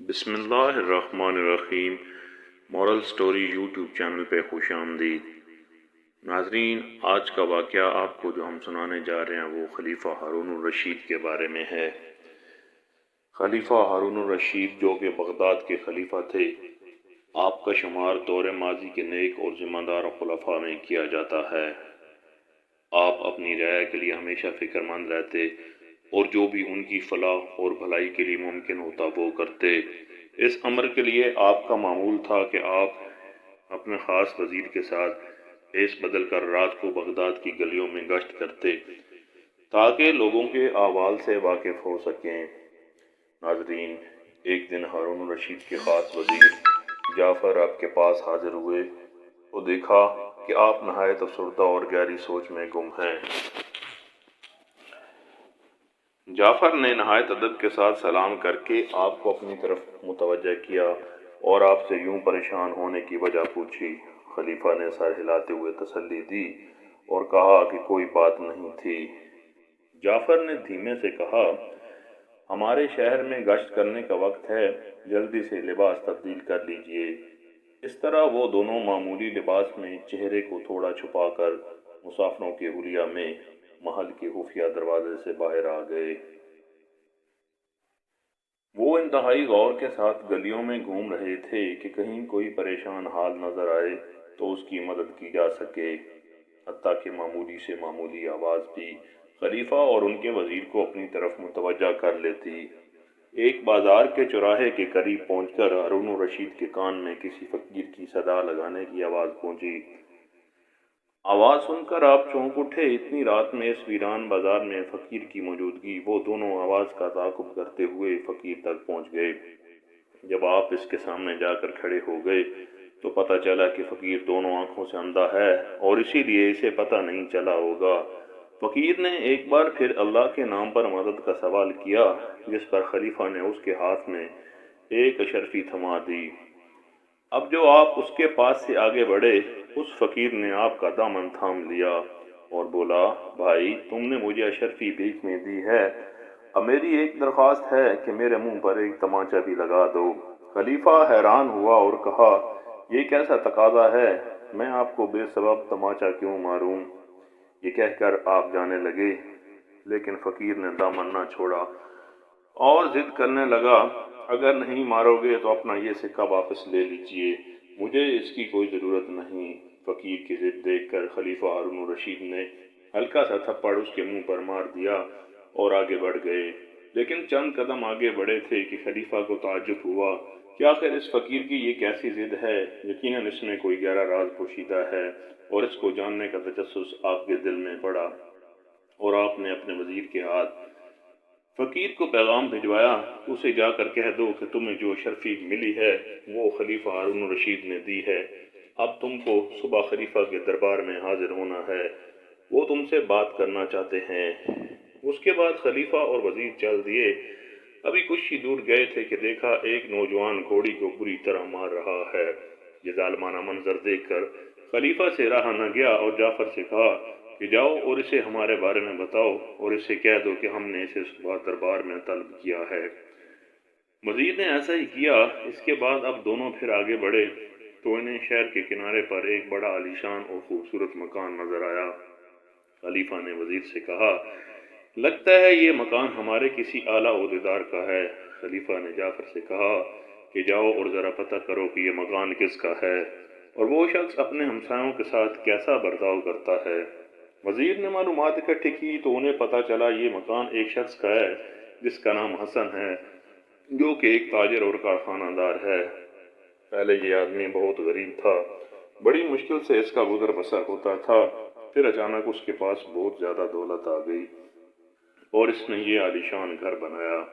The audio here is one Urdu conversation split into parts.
بسم اللہ الرحمن الرحیم۔ مورل سٹوری یوٹیوب چینل پہ خوش آمدید۔ ناظرین، آج کا واقعہ آپ کو جو ہم سنانے جا رہے ہیں وہ خلیفہ ہارون الرشید کے بارے میں ہے۔ خلیفہ ہارون الرشید جو کہ بغداد کے خلیفہ تھے، آپ کا شمار دور ماضی کے نیک اور ذمہ دار خلفاء میں کیا جاتا ہے۔ آپ اپنی رعایا کے لیے ہمیشہ فکر مند رہتے اور جو بھی ان کی فلاح اور بھلائی کے لیے ممکن ہوتا وہ کرتے۔ اس امر کے لیے آپ کا معمول تھا کہ آپ اپنے خاص وزیر کے ساتھ بھیس بدل کر رات کو بغداد کی گلیوں میں گشت کرتے تاکہ لوگوں کے احوال سے واقف ہو سکیں۔ ناظرین، ایک دن ہارون الرشید کے خاص وزیر جعفر آپ کے پاس حاضر ہوئے تو دیکھا کہ آپ نہایت افسردہ اور گہری سوچ میں گم ہیں۔ جعفر نے نہایت ادب کے ساتھ سلام کر کے آپ کو اپنی طرف متوجہ کیا اور آپ سے یوں پریشان ہونے کی وجہ پوچھی۔ خلیفہ نے سر ہلاتے ہوئے تسلی دی اور کہا کہ کوئی بات نہیں تھی۔ جعفر نے دھیمے سے کہا، ہمارے شہر میں گشت کرنے کا وقت ہے، جلدی سے لباس تبدیل کر لیجئے۔ اس طرح وہ دونوں معمولی لباس میں چہرے کو تھوڑا چھپا کر مسافروں کے حلیہ میں محل کے خفیہ دروازے سے باہر آ گئے۔ وہ انتہائی غور کے ساتھ گلیوں میں گھوم رہے تھے کہ کہیں کوئی پریشان حال نظر آئے تو اس کی مدد کی جا سکے۔ حتیٰ کہ معمولی سے معمولی آواز بھی خلیفہ اور ان کے وزیر کو اپنی طرف متوجہ کر لیتی۔ ایک بازار کے چوراہے کے قریب پہنچ کر ہارون الرشید کے کان میں کسی فقیر کی صدا لگانے کی آواز پہنچی۔ آواز سن کر آپ چونک اٹھے۔ اتنی رات میں اس ویران بازار میں فقیر کی موجودگی۔ وہ دونوں آواز کا تعاقب کرتے ہوئے فقیر تک پہنچ گئے۔ جب آپ اس کے سامنے جا کر کھڑے ہو گئے تو پتہ چلا کہ فقیر دونوں آنکھوں سے اندھا ہے اور اسی لیے اسے پتہ نہیں چلا ہوگا۔ فقیر نے ایک بار پھر اللہ کے نام پر مدد کا سوال کیا، جس پر خلیفہ نے اس کے ہاتھ میں ایک اشرفی تھما دی۔ اب جو آپ اس کے پاس سے آگے بڑھے، اس فقیر نے آپ کا دامن تھام لیا اور بولا، بھائی، تم نے مجھے اشرفی بھیک میں دی ہے، اب میری ایک درخواست ہے کہ میرے منہ پر ایک تمانچہ بھی لگا دو۔ خلیفہ حیران ہوا اور کہا، یہ کیسا تقاضا ہے؟ میں آپ کو بے سبب تمانچہ کیوں ماروں؟ یہ کہہ کر آپ جانے لگے، لیکن فقیر نے دامن نہ چھوڑا اور ضد کرنے لگا، اگر نہیں مارو گے تو اپنا یہ سکہ واپس لے لیجئے، مجھے اس کی کوئی ضرورت نہیں۔ فقیر کی ضد دیکھ کر خلیفہ ہارون الرشید نے ہلکا سا تھپڑ اس کے منہ پر مار دیا اور آگے بڑھ گئے۔ لیکن چند قدم آگے بڑھے تھے کہ خلیفہ کو تعجب ہوا کہ آخر اس فقیر کی یہ کیسی ضد ہے۔ یقیناً اس میں کوئی گہرا راز پوشیدہ ہے اور اس کو جاننے کا تجسس آپ کے دل میں بڑھا اور آپ نے اپنے وزیر کے ہاتھ فقیر کو پیغام بھجوایا، اسے جا کر کہہ دو کہ تمہیں جو اشرفی ملی ہے وہ خلیفہ ہارون الرشید نے دی ہے۔ اب تم کو صبح خلیفہ کے دربار میں حاضر ہونا ہے، وہ تم سے بات کرنا چاہتے ہیں۔ اس کے بعد خلیفہ اور وزیر چل دیے۔ ابھی کچھ ہی دور گئے تھے کہ دیکھا ایک نوجوان گھوڑی کو بری طرح مار رہا ہے۔ یہ ظالمانہ منظر دیکھ کر خلیفہ سے رہا نہ گیا اور جعفر سے کہا کہ جاؤ اور اسے ہمارے بارے میں بتاؤ اور اسے کہہ دو کہ ہم نے اسے صبح دربار میں طلب کیا ہے۔ وزیر نے ایسا ہی کیا۔ اس کے بعد اب دونوں پھر آگے بڑھے تو انہیں شہر کے کنارے پر ایک بڑا عالیشان اور خوبصورت مکان نظر آیا۔ خلیفہ نے وزیر سے کہا، لگتا ہے یہ مکان ہمارے کسی اعلیٰ عہدیدار کا ہے۔ خلیفہ نے جعفر سے کہا کہ جاؤ اور ذرا پتہ کرو کہ یہ مکان کس کا ہے اور وہ شخص اپنے ہمسایوں کے ساتھ کیسا برتاؤ کرتا ہے۔ وزیر نے معلومات اکٹھی کی تو انہیں پتہ چلا یہ مکان ایک شخص کا ہے جس کا نام حسن ہے، جو کہ ایک تاجر اور کارخانہ دار ہے۔ پہلے یہ آدمی بہت غریب تھا، بڑی مشکل سے اس کا گزر بسر ہوتا تھا، پھر اچانک اس کے پاس بہت زیادہ دولت آ گئی اور اس نے یہ عالیشان گھر بنایا۔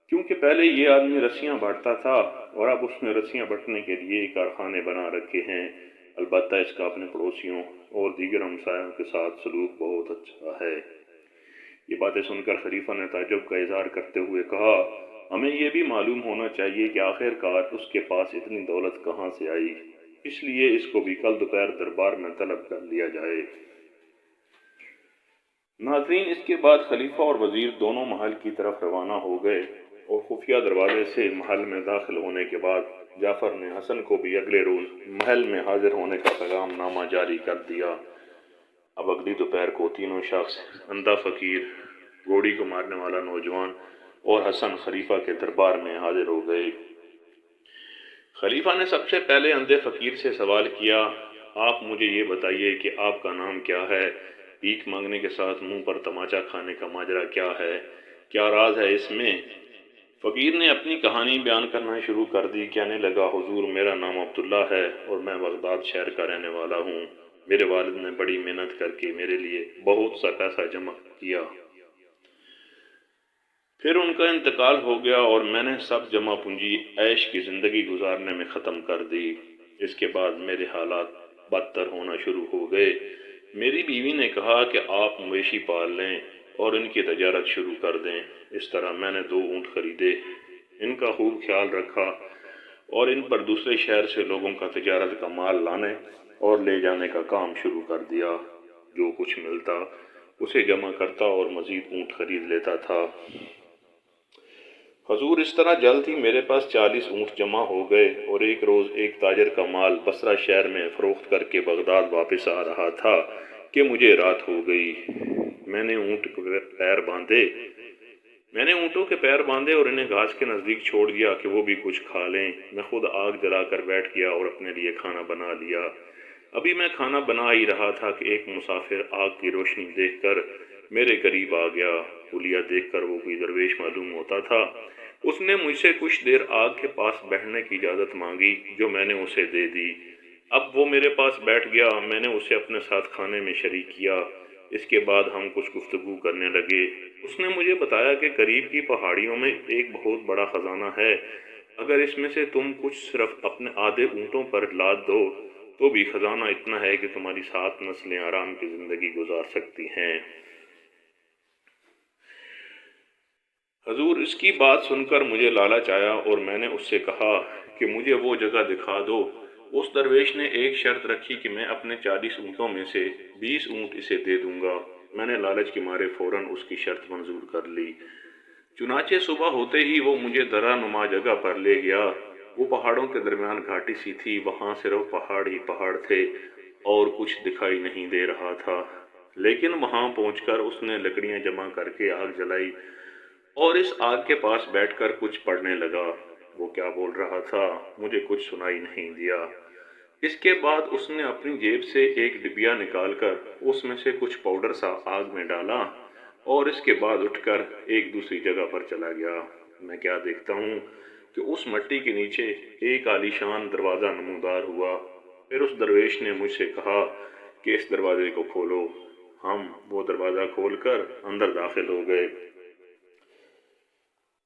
کیونکہ پہلے یہ آدمی رسیاں بانٹتا تھا اور اب اس نے رسیاں بٹنے کے لیے کارخانے بنا رکھے ہیں۔ البتہ اس کا اپنے پڑوسیوں اور دیگر ہمسایوں کے ساتھ سلوک بہت اچھا ہے۔ یہ باتیں سن کر خلیفہ نے تعجب کا اظہار کرتے ہوئے کہا، ہمیں یہ بھی معلوم ہونا چاہیے کہ آخر کار اس کے پاس اتنی دولت کہاں سے آئی، اس لیے اس کو بھی کل دوپہر دربار میں طلب کر لیا جائے۔ ناظرین، اس کے بعد خلیفہ اور وزیر دونوں محل کی طرف روانہ ہو گئے۔ اور خفیہ دروازے سے محل میں داخل ہونے کے بعد جعفر نے حسن کو بھی اگلے روز محل میں حاضر ہونے کا پیغام نامہ جاری کر دیا۔ اب اگلی دوپہر کو تینوں شخص، اندھا فقیر، گھوڑی کو مارنے والا نوجوان اور حسن خلیفہ کے دربار میں حاضر ہو گئے۔ خلیفہ نے سب سے پہلے اندھے فقیر سے سوال کیا، آپ مجھے یہ بتائیے کہ آپ کا نام کیا ہے؟ بھیک مانگنے کے ساتھ منہ پر تماچا کھانے کا ماجرا کیا ہے؟ کیا راز ہے اس میں؟ فقیر نے اپنی کہانی بیان کرنا شروع کر دی۔ کہنے لگا، حضور میرا نام عبداللہ ہے اور میں بغداد شہر کا رہنے والا ہوں۔ میرے والد نے بڑی محنت کر کے میرے لیے بہت سا پیسہ جمع کیا، پھر ان کا انتقال ہو گیا اور میں نے سب جمع پونجی عیش کی زندگی گزارنے میں ختم کر دی۔ اس کے بعد میرے حالات بدتر ہونا شروع ہو گئے۔ میری بیوی نے کہا کہ آپ مویشی پال لیں اور ان کی تجارت شروع کر دیں۔ اس طرح میں نے 2 اونٹ خریدے، ان کا خوب خیال رکھا اور ان پر دوسرے شہر سے لوگوں کا تجارت کا مال لانے اور لے جانے کا کام شروع کر دیا۔ جو کچھ ملتا اسے جمع کرتا اور مزید اونٹ خرید لیتا تھا۔ حضور اس طرح جلد ہی میرے پاس 40 اونٹ جمع ہو گئے اور ایک روز ایک تاجر کا مال بصرہ شہر میں فروخت کر کے بغداد واپس آ رہا تھا کہ مجھے رات ہو گئی۔ میں نے اونٹوں کے پیر باندھے اور انہیں گھاس کے نزدیک چھوڑ دیا کہ وہ بھی کچھ کھا لیں۔ میں خود آگ جلا کر بیٹھ گیا اور اپنے لیے کھانا بنا لیا۔ ابھی میں کھانا بنا ہی رہا تھا کہ ایک مسافر آگ کی روشنی دیکھ کر میرے قریب آ گیا۔ حلیہ دیکھ کر وہ کوئی درویش معلوم ہوتا تھا۔ اس نے مجھ سے کچھ دیر آگ کے پاس بیٹھنے کی اجازت مانگی، جو میں نے اسے دے دی۔ اب وہ میرے پاس بیٹھ گیا، میں نے اسے اپنے ساتھ کھانے میں شریک کیا۔ اس کے بعد ہم کچھ گفتگو کرنے لگے۔ اس نے مجھے بتایا کہ قریب کی پہاڑیوں میں ایک بہت بڑا خزانہ ہے، اگر اس میں سے تم کچھ صرف اپنے آدھے اونٹوں پر لاد دو تو بھی خزانہ اتنا ہے کہ تمہاری 7 نسلیں آرام کی زندگی گزار سکتی ہیں۔ حضور اس کی بات سن کر مجھے لالچ آیا اور میں نے اس سے کہا کہ مجھے وہ جگہ دکھا دو۔ اس درویش نے ایک شرط رکھی کہ میں اپنے 40 اونٹوں میں سے 20 اونٹ اسے دے دوں گا۔ میں نے لالچ کے مارے فوراً اس کی شرط منظور کر لی۔ چنانچہ صبح ہوتے ہی وہ مجھے درہ نما جگہ پر لے گیا۔ وہ پہاڑوں کے درمیان گھاٹی سی تھی، وہاں صرف پہاڑ ہی پہاڑ تھے اور کچھ دکھائی نہیں دے رہا تھا۔ لیکن وہاں پہنچ کر اس نے لکڑیاں جمع کر کے آگ جلائی اور اس آگ کے پاس بیٹھ کر کچھ پڑھنے لگا۔ وہ کیا بول رہا تھا مجھے کچھ سنائی نہیں دیا۔ اس کے بعد اس نے اپنی جیب سے ایک ڈبیا نکال کر اس میں سے کچھ پاؤڈر سا آگ میں ڈالا اور اس کے بعد اٹھ کر ایک دوسری جگہ پر چلا گیا۔ میں کیا دیکھتا ہوں کہ اس مٹی کے نیچے ایک عالیشان دروازہ نمودار ہوا۔ پھر اس درویش نے مجھ سے کہا کہ اس دروازے کو کھولو۔ ہم وہ دروازہ کھول کر اندر داخل ہو گئے۔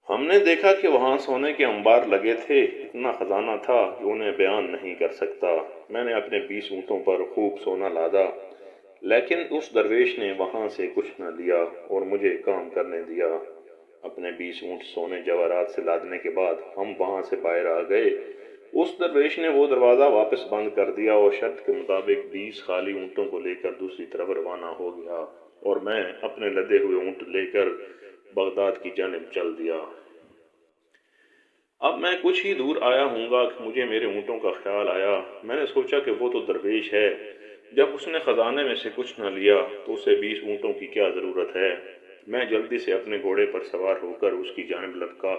ہم نے دیکھا کہ وہاں سونے کے انبار لگے تھے، اتنا خزانہ تھا کہ انہیں بیان نہیں کر سکتا۔ میں نے اپنے 20 اونٹوں پر خوب سونا لادا، لیکن اس درویش نے وہاں سے کچھ نہ لیا اور مجھے کام کرنے دیا۔ اپنے 20 اونٹ سونے جواہرات سے لادنے کے بعد ہم وہاں سے باہر آ گئے۔ اس درویش نے وہ دروازہ واپس بند کر دیا اور شرط کے مطابق 20 خالی اونٹوں کو لے کر دوسری طرف روانہ ہو گیا اور میں اپنے لدے ہوئے اونٹ لے کر بغداد کی جانب چل دیا۔ اب میں کچھ ہی دور آیا ہوں گا کہ مجھے میرے اونٹوں کا خیال آیا۔ میں نے سوچا کہ وہ تو درویش ہے، جب اس نے خزانے میں سے کچھ نہ لیا تو اسے 20 اونٹوں کی کیا ضرورت ہے۔ میں جلدی سے اپنے گھوڑے پر سوار ہو کر اس کی جانب لپکا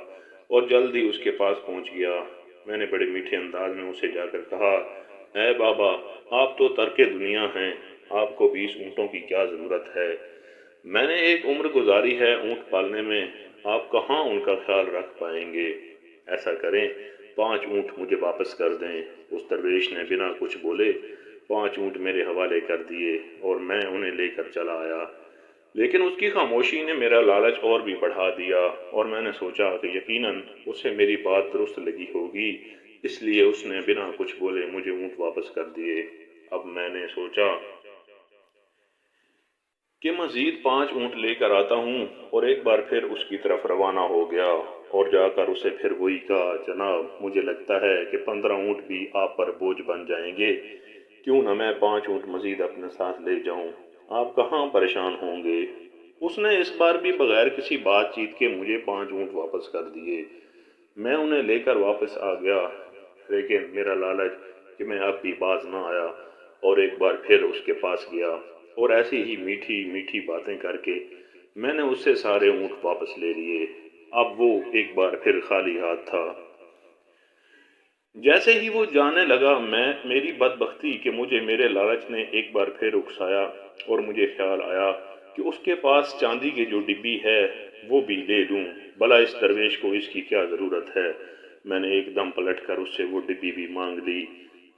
اور جلد ہی اس کے پاس پہنچ گیا۔ میں نے بڑے میٹھے انداز میں اسے جا کر کہا، اے بابا، آپ تو ترک دنیا ہیں، آپ کو 20 اونٹوں کی کیا ضرورت ہے؟ میں نے ایک عمر گزاری ہے اونٹ پالنے میں، آپ کہاں ان کا خیال رکھ پائیں گے؟ ایسا کریں 5 اونٹ مجھے واپس کر دیں۔ اس درویش نے بنا کچھ بولے 5 اونٹ میرے حوالے کر دیے اور میں انہیں لے کر چلا آیا۔ لیکن اس کی خاموشی نے میرا لالچ اور بھی بڑھا دیا اور میں نے سوچا کہ یقیناً اسے میری بات درست لگی ہوگی، اس لیے اس نے بنا کچھ بولے مجھے اونٹ واپس کر دیے۔ اب میں نے سوچا کہ مزید 5 اونٹ لے کر آتا ہوں اور ایک بار پھر اس کی طرف روانہ ہو گیا اور جا کر اسے پھر وہی کہا، جناب مجھے لگتا ہے کہ 15 اونٹ بھی آپ پر بوجھ بن جائیں گے، کیوں نہ میں 5 اونٹ مزید اپنے ساتھ لے جاؤں، آپ کہاں پریشان ہوں گے؟ اس نے اس بار بھی بغیر کسی بات چیت کے مجھے 5 اونٹ واپس کر دیے۔ میں انہیں لے کر واپس آ گیا، لیکن میرا لالچ کہ میں اب بھی باز نہ آیا اور ایک بار پھر اس کے پاس گیا اور ایسی ہی میٹھی میٹھی باتیں کر کے میں نے اس سے سارے اونٹ واپس لے لیے۔ اب وہ ایک بار پھر خالی ہاتھ تھا۔ جیسے ہی وہ جانے لگا میری بدبختی کہ مجھے میرے لالچ نے ایک بار پھر اکسایا اور مجھے خیال آیا کہ اس کے پاس چاندی کی جو ڈبی ہے وہ بھی لے لوں، بھلا اس درویش کو اس کی کیا ضرورت ہے۔ میں نے ایک دم پلٹ کر اس سے وہ ڈبی بھی مانگ لی،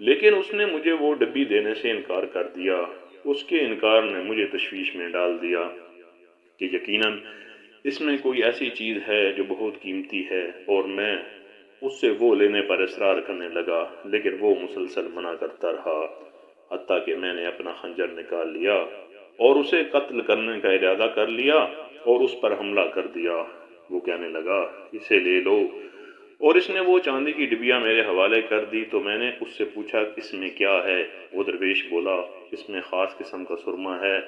لیکن اس نے مجھے وہ ڈبی دینے سے انکار کر دیا۔ اس کے انکار نے مجھے تشویش میں ڈال دیا کہ یقیناً اس میں کوئی ایسی چیز ہے جو بہت قیمتی ہے، اور میں اس سے وہ لینے پر اصرار کرنے لگا، لیکن وہ مسلسل منع کرتا رہا، حتیٰ کہ میں نے اپنا خنجر نکال لیا اور اسے قتل کرنے کا ارادہ کر لیا اور اس پر حملہ کر دیا۔ وہ کہنے لگا، اسے لے لو، اور اس نے وہ چاندی کی ڈبیاں میرے حوالے کر دی تو میں نے اس سے پوچھا اس میں کیا ہے۔ وہ درویش بولا، اس میں خاص قسم کا سرما ہے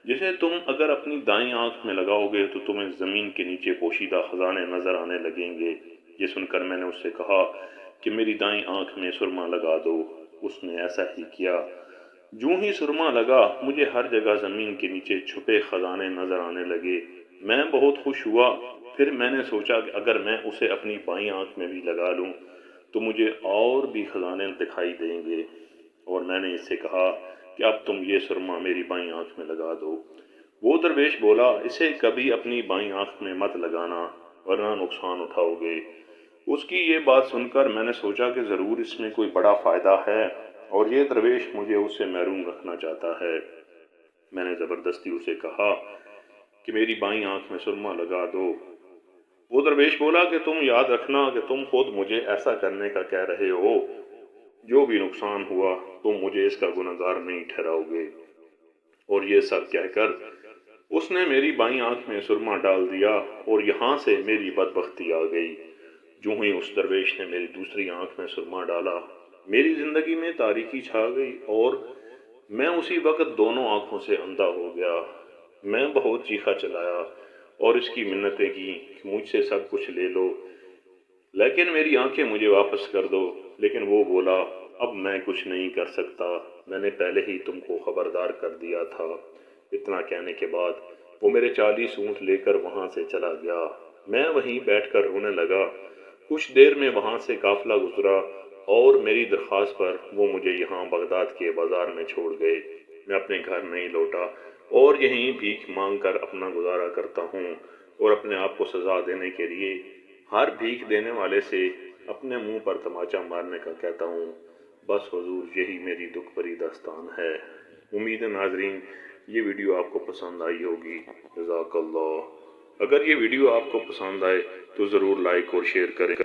جسے تم اگر اپنی دائیں آنکھ میں لگاؤ گے تو تمہیں زمین کے نیچے پوشیدہ خزانے نظر آنے لگیں گے۔ یہ سن کر میں نے اس سے کہا کہ میری دائیں آنکھ میں سرما لگا دو۔ اس نے ایسا ہی کیا۔ جوں ہی سرما لگا مجھے ہر جگہ زمین کے نیچے چھپے خزانے نظر آنے لگے۔ میں بہت خوش ہوا۔ پھر میں نے سوچا کہ اگر میں اسے اپنی بائیں آنکھ میں بھی لگا لوں تو مجھے اور بھی خزانے دکھائی دیں گے، اور میں نے اس سے کہا کہ اب تم یہ سرما میری بائیں آنکھ میں لگا دو۔ وہ درویش بولا، اسے کبھی اپنی بائیں آنکھ میں مت لگانا ورنہ نقصان اٹھاؤ گے۔ اس کی یہ بات سن کر میں نے سوچا کہ ضرور اس میں کوئی بڑا فائدہ ہے اور یہ درویش مجھے اس سے محروم رکھنا چاہتا ہے۔ میں نے زبردستی اسے کہا کہ میری بائیں آنکھ میں سرما لگا دو۔ وہ درویش بولا کہ تم یاد رکھنا کہ تم خود مجھے ایسا کرنے کا کہہ رہے ہو، جو بھی نقصان ہوا تم مجھے اس کا گنہگار نہیں ٹھہراؤ گے۔ اور یہ سب کہہ کر اس نے میری بائیں آنکھ میں سرما ڈال دیا اور یہاں سے میری بدبختی آ گئی۔ جو ہی اس درویش نے میری دوسری آنکھ میں سرما ڈالا میری زندگی میں تاریکی چھا گئی اور میں اسی وقت دونوں آنکھوں سے اندھا ہو گیا۔ میں بہت چیخا چلایا اور اس کی منتیں کی کہ مجھ سے سب کچھ لے لو لیکن میری آنکھیں مجھے واپس کر دو، لیکن وہ بولا، اب میں کچھ نہیں کر سکتا، میں نے پہلے ہی تم کو خبردار کر دیا تھا۔ اتنا کہنے کے بعد وہ میرے 40 اونٹ لے کر وہاں سے چلا گیا۔ میں وہیں بیٹھ کر رونے لگا۔ کچھ دیر میں وہاں سے قافلہ گزرا اور میری درخواست پر وہ مجھے یہاں بغداد کے بازار میں چھوڑ گئے۔ میں اپنے گھر نہیں لوٹا اور یہیں بھیک مانگ کر اپنا گزارا کرتا ہوں، اور اپنے آپ کو سزا دینے کے لیے ہر بھیک دینے والے سے اپنے منہ پر تماچا مارنے کا کہتا ہوں۔ بس حضور، یہی میری دکھ بھری داستان ہے۔ امید ہے ناظرین یہ ویڈیو آپ کو پسند آئی ہوگی۔ جزاک اللہ۔ اگر یہ ویڈیو آپ کو پسند آئے تو ضرور لائک اور شیئر کریں۔